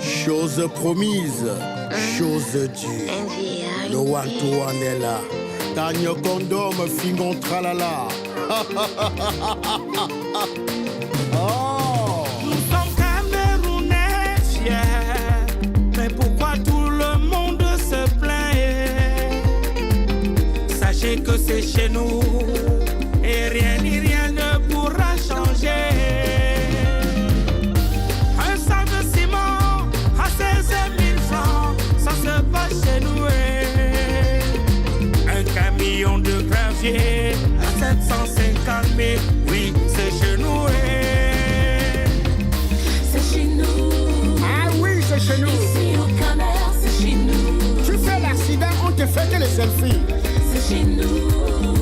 Chose promise, chose due. Le one-to-one est là. Tagno condom, fingon tralala. Oh. Nous sommes Camerounais fiers, mais pourquoi tout le monde se plaint? Sachez que c'est chez nous et rien ni rien ne pourra changer. Un sac de ciment à 16 000 francs, ça se passe chez nous. Un camion de gravier à 750 000, oui, c'est chez nous. C'est chez nous. Ah oui, c'est chez nous. Ici au Cameroun, c'est chez nous. Tu fais l'accident, on te fait que les selfies. C'est chez nous.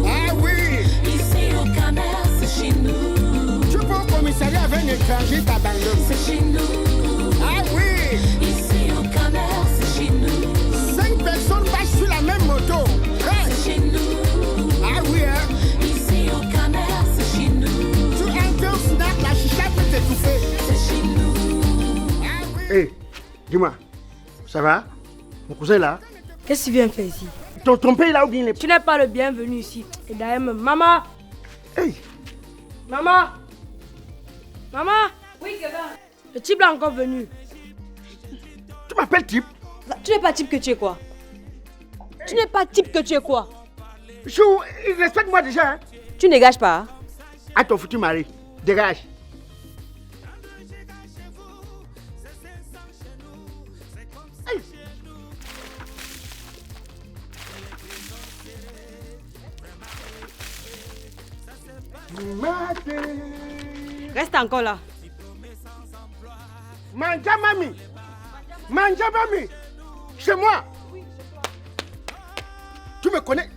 Ah oui. Ici au Cameroun, c'est chez nous. Tu peux au commissariat avec un étranger, t'abandonnes. C'est chez nous. Ah oui. Ici au Cameroun, c'est chez nous. 5 personnes passent sur la même moto. Hey. C'est chez nous. Ah oui, hein. Ici au Cameroun, c'est chez nous. Tu entres au snack, la chicha peut t'étouffer. C'est chez nous. Ah oui. Hé, dis-moi, ça va? Mon cousin est là? Qu'est-ce que tu viens faire ici? Ton père là ou bien les... Tu n'es pas le bienvenu ici. Et d'ailleurs, maman! Hey. Maman! Maman! Oui, Kevin. Le type là encore venu. Tu m'appelles type? Tu n'es pas type que tu es quoi? Tu n'es pas type que tu es quoi? Chou, respecte-moi déjà, hein? Tu dégages pas. À ton foutu mari, dégage. Hey. Reste encore là. Manja mami. Manja mami. Chez moi. Tu me connais?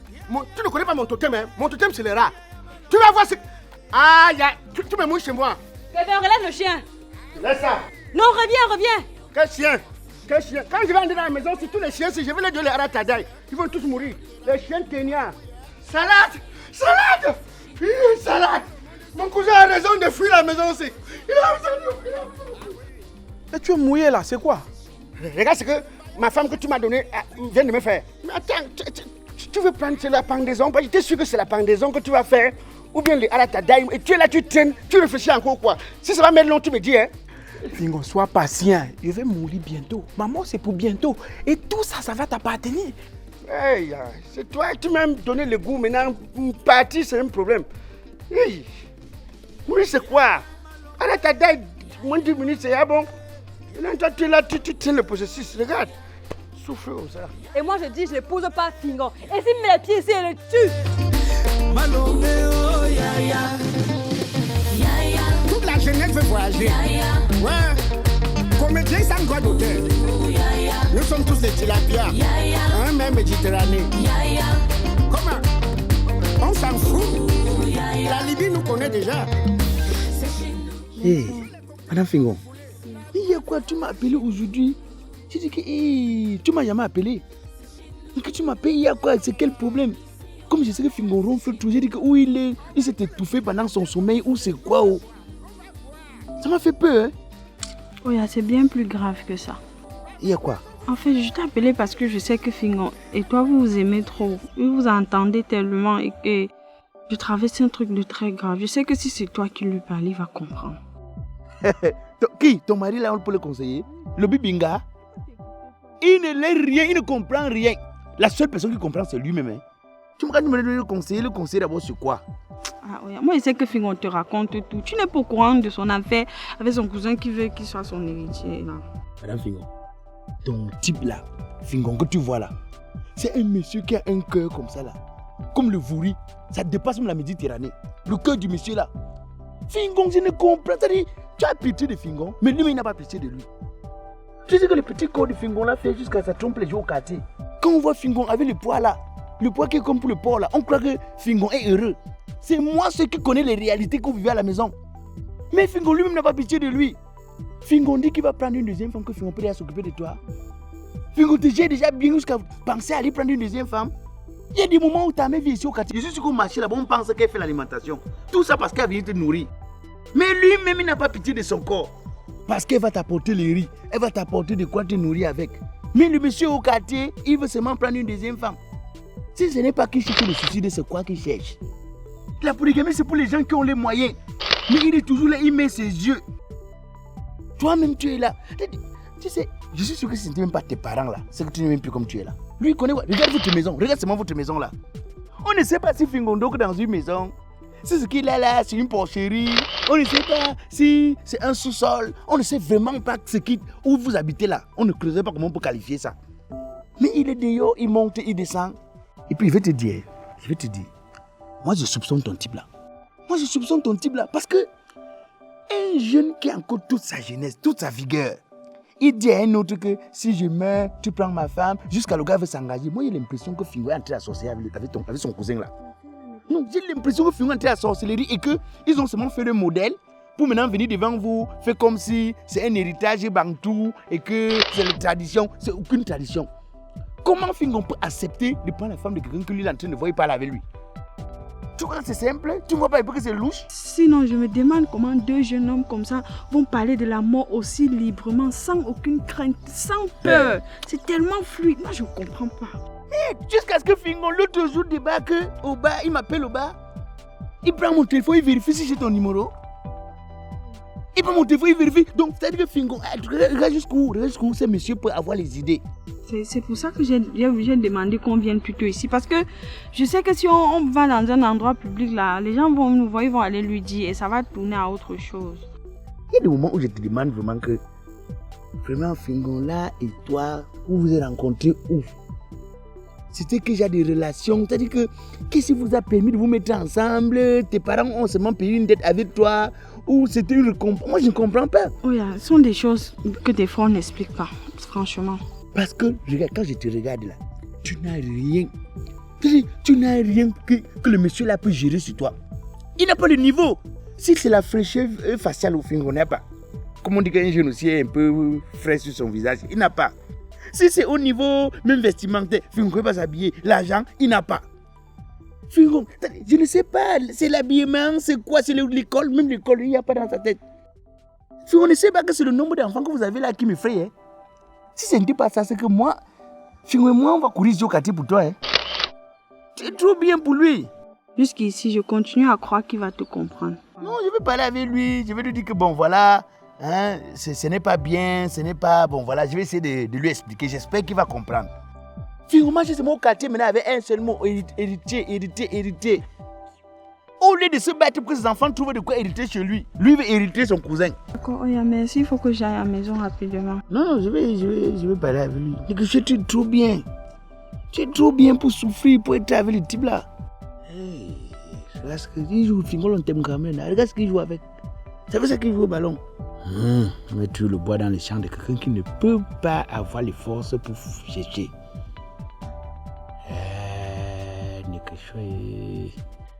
Tu ne connais pas mon totem, hein? Mon totem, c'est les rats. Tu vas voir ce... Ah, tu me mouilles chez moi. Kevin, relève le chien. Laisse ça. Non, reviens. Quel chien? Quel chien? Quand je vais entrer dans la maison, c'est tous les chiens, si je vais les donner à Ratadaï, ils vont tous mourir. Les chiens Kenya. Salade! Salade! Salade! Mon cousin a raison de fuir la maison aussi. Il a raison de fuir. Et tu es mouillé là, c'est quoi? Regarde ce que ma femme que tu m'as donnée vient de me faire. Mais attends, tu veux prendre la pendaison? J'étais sûr que c'est la pendaison que tu vas faire. Ou bien les Aratadaï. Et tu es là, tu traînes, tu réfléchis encore quoi. Si ça va mettre long, tu me dis, hein. Fingon, sois patient. Je vais mourir bientôt. Maman, c'est pour bientôt. Et tout ça, ça va t'appartenir. Hey, c'est toi qui m'as donné le goût. Maintenant, partir, c'est un problème. Hey. Oui, c'est quoi? Aratadaï, moins de 10 minutes, c'est bon. Maintenant, toi, tu es là, tu tiens le processus. Regarde. Souffle comme ça. Et moi, je dis, je n'épouse pas Fingon. Et s'il met les pieds ici, elle le tue. Malomé, oh, ya, ya. Toute la jeunesse veut voyager. Ouais. Comédien sans droit d'auteur. Nous sommes tous des tilapia. Un même Méditerranée. Comment? On s'en fout. La Libye nous connaît déjà. Hé, Madame Fingon, il y a quoi? Tu m'as appelé aujourd'hui? Tu dis que tu m'as jamais appelé. Que tu m'appelles, il y a quoi? C'est quel problème? Comme je sais que Fingon ronfle tout, j'ai dit que où il est, il s'est étouffé pendant son sommeil, ou c'est quoi? Oh? Ça m'a fait peur, hein? Oui, c'est bien plus grave que ça. Il y a quoi? En fait, je t'ai appelé parce que je sais que Fingon et toi, vous vous aimez trop. Vous vous entendez tellement et que je traverse un truc de très grave. Je sais que si c'est toi qui lui parles, il va comprendre. Qui? Ton mari là, on peut le conseiller? Le bibinga? Il ne l'est rien, il ne comprend rien. La seule personne qui comprend, c'est lui-même. Hein. Tu me donner le conseiller d'abord sur quoi? Ah oui, moi je sais que Fingon te raconte tout. Tu n'es pas au courant de son affaire avec son cousin qui veut qu'il soit son héritier. Là. Madame Fingon, ton type là, Fingon que tu vois là, c'est un monsieur qui a un cœur comme ça là. Comme le vouri, ça dépasse même la Méditerranée. Le cœur du monsieur là. Fingon, je ne comprends pas. Tu as pitié de Fingon, mais lui, il n'a pas pitié de lui. Tu sais que le petit corps de Fingon là fait jusqu'à ça trompe les jours au quartier. Quand on voit Fingon avec le poids là, le poids qui est comme pour le porc là, on croit que Fingon est heureux. C'est moi ceux qui connais les réalités qu'on vivait à la maison. Mais Fingon lui-même n'a pas pitié de lui. Fingon dit qu'il va prendre une deuxième femme, que Fingon peut s'occuper de toi. Fingon j'ai déjà bien jusqu'à penser à aller prendre une deuxième femme. Il y a des moments où ta mère vient ici au quartier. Je suis sur le marché là-bas, on pense qu'elle fait l'alimentation. Tout ça parce qu'elle vient te nourrir. Mais lui-même, il n'a pas pitié de son corps. Parce qu'elle va t'apporter les riz, elle va t'apporter de quoi te nourrir avec. Mais le monsieur au quartier, il veut seulement prendre une deuxième femme. Si ce n'est pas qu'il cherche le suicide, c'est quoi qu'il cherche? La polygamie, c'est pour les gens qui ont les moyens. Mais il est toujours là, il met ses yeux. Toi-même, tu es là. Tu sais, je suis sûr que ce n'était même pas tes parents là. C'est que tu n'es même plus comme tu es là. Lui, il connaît. Regarde votre maison. Regarde seulement votre maison là. On ne sait pas si Fingondo est dans une maison. Si ce qu'il a là, c'est une porcherie. On ne sait pas si c'est un sous-sol. On ne sait vraiment pas où vous habitez là. On ne creuse pas comment on peut qualifier ça. Mais il est dehors, il monte, il descend. Et puis je vais te dire, moi je soupçonne ton type là. Parce que un jeune qui a encore toute sa jeunesse, toute sa vigueur, il dit à un autre que si je meurs, tu prends ma femme, jusqu'à le gars veut s'engager. Moi j'ai l'impression que Fingo est entré à sorcellerie avec son cousin là. Non, j'ai l'impression que Fingo est entré à sorcellerie et qu'ils ont seulement fait le modèle pour maintenant venir devant vous, faire comme si c'est un héritage bantou et que c'est la tradition. C'est aucune tradition. Comment Fingo peut accepter de prendre la femme de quelqu'un que lui est en train de voir et parler avec lui? Tu crois que c'est simple? Tu ne vois pas que c'est louche? Sinon, je me demande comment deux jeunes hommes comme ça vont parler de la mort aussi librement, sans aucune crainte, sans peur. C'est tellement fluide. Moi, je ne comprends pas. Jusqu'à ce que Fingo, l'autre jour, débarque au bar, il m'appelle au bar. Il prend mon téléphone, il vérifie si j'ai ton numéro. Il prend mon téléphone, il vérifie. Donc, c'est-à-dire que Fingo, regarde jusqu'où ce monsieur peut avoir les idées. C'est pour ça que j'ai demandé qu'on vienne plutôt ici. Parce que je sais que si on va dans un endroit public, là, les gens vont nous voir, ils vont aller lui dire et ça va tourner à autre chose. Il y a des moments où je te demande vraiment que... Vraiment, Fingo, là et toi, vous vous êtes rencontrés où? C'était que j'ai des relations. C'est-à-dire que qu'est-ce qui vous a permis de vous mettre ensemble? Tes parents ont seulement payé une dette avec toi? Ou c'était une récompense? Moi, je ne comprends pas. Oui, ce sont des choses que des fois on n'explique pas, franchement. Parce que, regarde, quand je te regarde là, tu n'as rien. Tu n'as rien que le monsieur là peut gérer sur toi. Il n'a pas le niveau. Si c'est la fraîcheur faciale au Fingo, on n'a pas. Comme on dit qu'un jeune aussi est un peu frais sur son visage, il n'a pas. Si c'est au niveau même vestimentaire, Fingo ne peut pas s'habiller. L'argent, il n'a pas. Fingo, je ne sais pas, c'est l'habillement, c'est quoi, c'est l'école, même l'école, il n'y a pas dans sa tête. Fingo ne sait pas que c'est le nombre d'enfants que vous avez là qui me fraye. Hein. Si ce n'était pas ça, c'est que moi, Fingo et moi, on va courir sur quartier pour toi. Hein. Tu es trop bien pour lui. Jusqu'ici, je continue à croire qu'il va te comprendre. Non, je vais parler avec lui, je vais lui dire que bon, voilà, hein, ce n'est pas bien, ce n'est pas... Bon, voilà, je vais essayer de lui expliquer, j'espère qu'il va comprendre. Fingo, moi, je suis au quartier maintenant avec un seul mot, hériter. Au lieu de se battre pour que ses enfants trouvent de quoi hériter chez lui, lui veut hériter son cousin. D'accord, Oya, merci, il faut que j'aille à la maison rapidement. Non, je vais parler avec lui. Et que je suis trop bien. Tu es trop bien pour souffrir, pour être avec le type là. Hey, regarde ce qu'il joue, Fingo, on t'aime quand même. Regarde ce qu'il joue avec. C'est pour ça qu'il joue au ballon. Mais tu le bois dans les champs de quelqu'un qui ne peut pas avoir les forces pour chercher.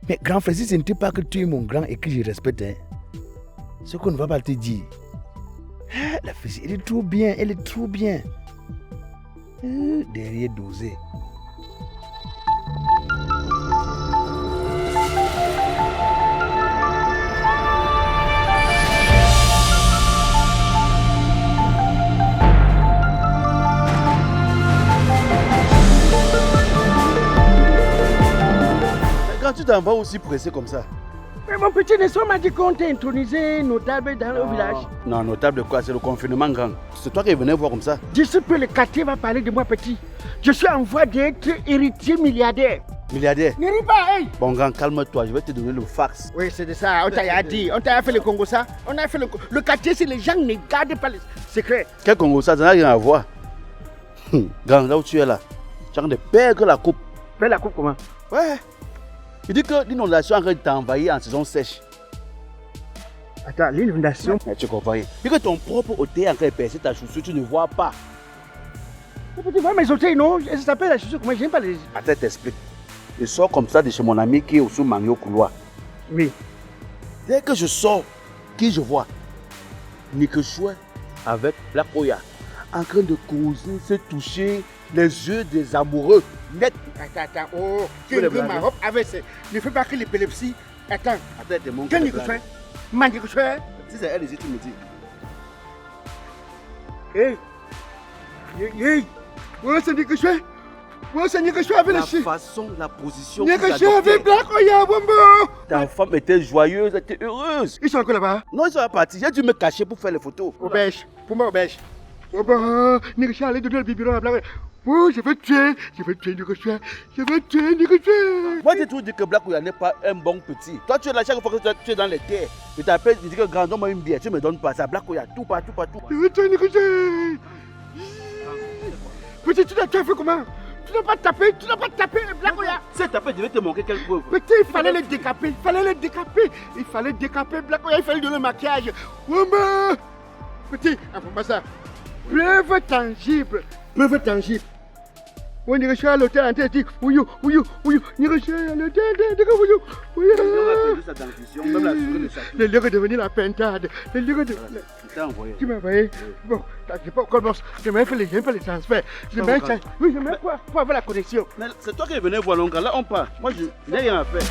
Mais grand frère, si ce n'était pas que tu es mon grand et que je respecte, hein, ce qu'on ne va pas te dire. La fille, elle est trop bien, derrière dosé. Quand tu t'en vas aussi pressé comme ça? Mais mon petit Nesson m'a dit qu'on t'a intronisé notable dans le village. Non, notable quoi? C'est le confinement grand. C'est toi qui venais voir comme ça? D'ici peu, le quartier va parler de moi petit. Je suis en voie d'être héritier milliardaire. Milliardaire? Ne ris pas, hey! Bon grand, calme-toi, je vais te donner le fax. Oui, c'est de ça, on t'a dit. On t'a fait le Congo ça. On a fait le quartier, si les gens ne gardent pas les secrets. Quel Congo ça? Ça n'a rien à voir. Grand, là où tu es là, tu as de perdre la coupe. Perdre la coupe comment? Ouais. Il dit que l'inondation est en train de t'envahir en saison sèche. Attends, l'inondation? Mais tu comprends. Il dit que ton propre hôtel est en train de percer ta chaussure, tu ne vois pas. Tu vois mes hôtels, non? Ça s'appelle la chaussure, comment j'aime pas les... Attends, t'explique. Je sors comme ça de chez mon ami qui est au sous-mangé au couloir. Oui. Dès que je sors, qui je vois? Nikechoué avec la Koya en train de causer, se toucher les yeux des amoureux. Net. Attends, oh, tu veux ma robe avec ce... Ne fais pas que l'épilepsie. Attends, t'es mon quel Nikechoué? Man Nikechoué? Si c'est elle ici, tu me dis. Hey. Hey. Ouais, c'est dit que je suis. Ouais, c'est dit que je suis avec La les chiens. façon, la position. Dit que que je suis avec Black Oya, Wombo. Ta femme était joyeuse, elle était heureuse. Ils sont encore là-bas. Non, ils sont partis. J'ai dû me cacher pour faire les photos. Obèche. Pour moi, obèche. Oh bah, dit que je suis allé donner le biberon à Black Oya. Oh, je vais tuer. Je vais tuer, dit que je suis. Je vais tuer, dit que je suis. Moi, j'ai toujours dit que Black Oya n'est pas un bon petit. Toi, tu es là chaque fois que tu es dans les terres. Je t'appelle, je dis que grand homme, il me dit, tu me donnes pas ça. Black Oya, tout partout, partout. Je vais tuer, dit que je suis. Petit, tu as fait comment? Tu n'as pas tapé, Black Oya. Si tapé, je vais te manquer quelque preuve. Petit, il fallait le décaper, il fallait décaper Black Oya, il fallait donner le maquillage. Wombo. Petit, informe ça. Preuve tangible. On dirait que je suis à l'hôtel en train de dire oui, je suis à l'hôtel, Même la souris ne s'appuie. le lieu est devenu la pintade. Je t'ai envoyé. Tu m'as envoyé. Bon, j'ai pas encore boss. Je vais faire les transferts. Je vais pour avoir la connexion. Mais c'est toi qui venais voir l'oncle. Là, on part. Moi, je n'ai rien à faire.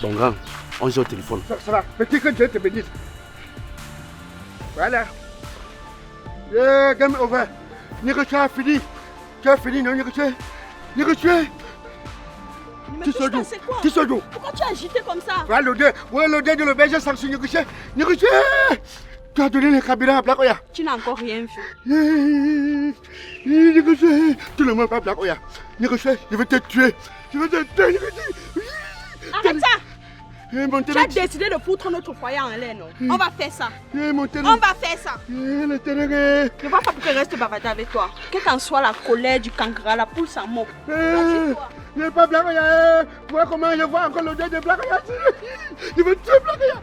Bon, grand, on est au téléphone. Ça va, petit que Dieu te bénisse. Voilà. Yeah, game over. Tu as fini. Non, négocier. Mais tout ça, c'est quoi? Pourquoi tu as agité comme ça? Voilà l'odeur de l'auberge sans se négocier. Tu as donné le carburant à Black Oya. Tu n'as encore rien vu. Négocier. Tu ne m'as pas Black Oya. Négocier, je vais te tuer. Négocier. Arrête ça! Tu as décidé de foutre notre foyer en l'air, non? On va faire ça. Ne vois pas pourquoi je reste bavarder avec toi. Quelle qu'en soit la colère du cancre, la poule s'en moque. Je n'ai pas Black Oya. Vois comment je vois encore l'odeur de Black Oya. Je vais tuer Black Oya.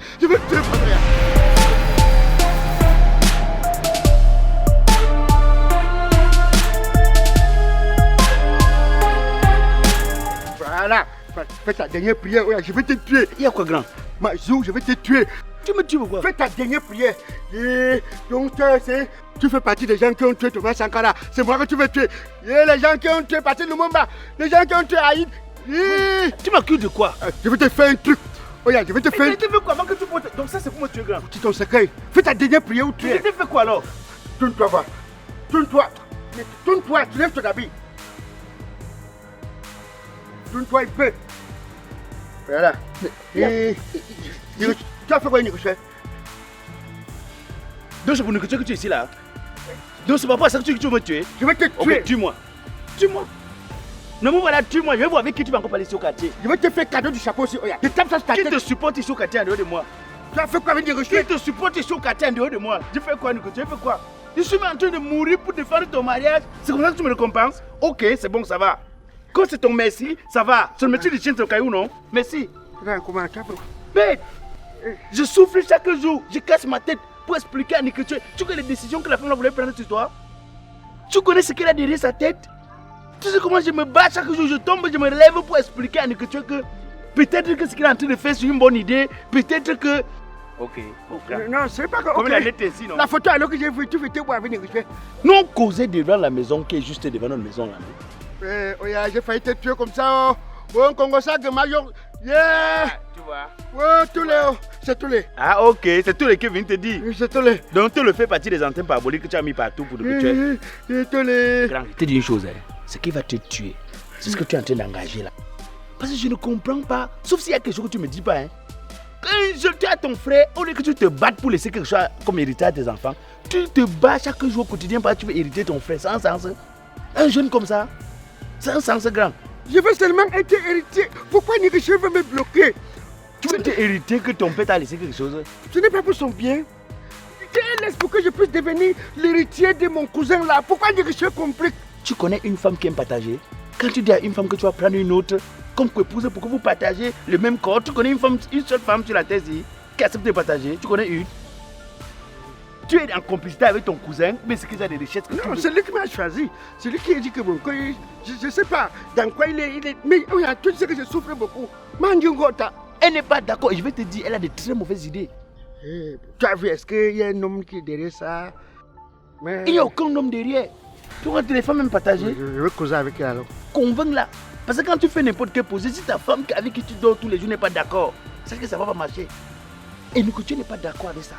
Voilà. Fais ta dernière prière, je vais te tuer. Il y a quoi, grand? Mazou, je vais te tuer. Tu me tues pourquoi? Fais ta dernière prière. Et donc, tu fais partie des gens qui ont tué Thomas Sankara. C'est moi que tu veux tuer. Et les gens qui ont tué Patrice Lumumba. Les gens qui ont tué Haït. Tu m'accuses de quoi? Je vais te faire un truc. Je vais te faire. Tu veux quoi? Que tu portes. Donc ça, c'est pour me tuer, grand. C'est ton secret. Fais ta dernière prière ou tu es. Tu fais quoi alors? Tourne-toi, va. Tourne-toi, tu lèves ton habit. Tourne-toi un peu. Voilà. Tu as fait quoi, négocier? Donc c'est pour négocier que tu es ici là? Donc c'est pas pour ça que tu veux me tuer? Je vais te tuer. Ok, tue-moi. Non, mais voilà, tue-moi. Je vais voir avec qui tu vas encore parler ici au quartier. Je vais te faire cadeau du chapeau aussi. Je tape ça sur ta tête. Qui te supporte ici au quartier en dehors de moi? Tu as fait quoi avec négocier? Qui te supporte ici au quartier en dehors de moi? Tu fais quoi, négocier? Tu fais quoi? Je suis en train de mourir pour défendre ton mariage. C'est comme ça que tu me récompenses? Ok, c'est bon, ça va. Quand c'est ton merci, ça va. C'est le métier de chien de caillou, non? Merci. Comment tu as fait? Mais je souffre chaque jour. Je casse ma tête pour expliquer à Niki. Tu connais les décisions que la femme voulait prendre sur toi? Tu connais ce qu'elle a derrière sa tête? Tu sais comment je me bats chaque jour, je tombe, je me relève pour expliquer à Niki que peut-être que ce qu'il est en train de faire c'est une bonne idée. Peut-être que... Ok. Non, c'est pas que... Comme il a été ici, non? La photo alors que j'ai vu, tu fais te voir avec négocier. Non, causer devant la maison qui est juste devant notre maison là. J'ai failli te tuer comme ça. Bon, Congo ça que major. Yeah! Tu vois? Ouais, tous les. C'est tous les. Ah, ok, c'est tous les qui viennent te dire. C'est tous les. Donc, tu le fais partie des antennes paraboliques que tu as mis partout pour te tuer. C'est tous les. Grand, je te dis une chose, ce qui va te tuer, c'est ce que tu es en train d'engager là. Parce que je ne comprends pas, sauf s'il y a quelque chose que tu ne me dis pas. Quand je dis à ton frère, au lieu que tu te battes pour laisser quelque chose comme héritage à tes enfants, tu te bats chaque jour au quotidien parce que tu veux hériter ton frère. C'est un sens. Un jeune comme ça, c'est un sens grand. Je veux seulement être héritier. Pourquoi Négocier veut me bloquer? Tu veux te hériter que ton père t'a laissé quelque chose? Ce n'est pas pour son bien. Je laisse pour que je puisse devenir l'héritier de mon cousin là. Pourquoi Négocier complique? Tu connais une femme qui aime partager? Quand tu dis à une femme que tu vas prendre une autre comme épouse pour que vous partagez le même corps, tu connais une seule femme sur la terre qui accepte de partager? Tu connais une? Tu es en complicité avec ton cousin, mais c'est qu'il a des richesses que tu Non, veux. c'est lui qui m'a choisi. C'est lui qui a dit que bon, je ne sais pas dans quoi il est. Mais oui, tu sais que je souffre beaucoup. Mandjungota. Elle n'est pas d'accord. Et je vais te dire, elle a de très mauvaises idées. Tu as vu, est-ce qu'il y a un homme qui est derrière ça? Mais... Il n'y a aucun homme derrière. Tu vois, les femmes même partagées. Je veux causer avec elle alors. Convainc-la. Parce que quand tu fais n'importe quelle pose, si ta femme avec qui tu dors tous les jours n'est pas d'accord, c'est que ça ne va pas marcher. Et nous, que tu n'es pas d'accord avec ça,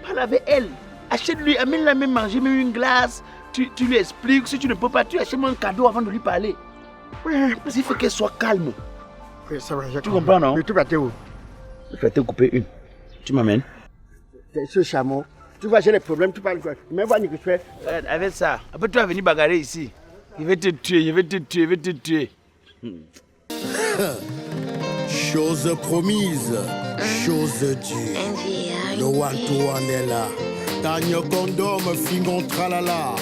parle avec elle. Achète-lui, amène-la même manger, même une glace. Tu lui expliques. Si tu ne peux pas, tu achètes-moi un cadeau avant de lui parler. Parce qu'il faut qu'elle soit calme. Oui, ça va. Tu comprends, non? Mais tu vas te où? Je vais te couper une. Tu m'amènes? Ce chameau. Tu vois, j'ai des problèmes, tu parles quoi? Mais vois, que tu fais. Avec ça, après tu vas venir bagarrer ici. Je vais te tuer, je vais te tuer, je vais te tuer. Chose promise, chose due. Le one-to-one est là. Tanyo condom, fingon tralala.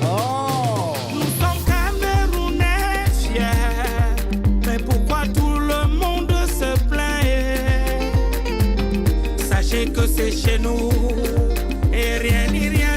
Oh. Nous sommes Camerounais fiers, mais pourquoi tout le monde se plaint? Sachez que c'est chez nous et rien ni rien.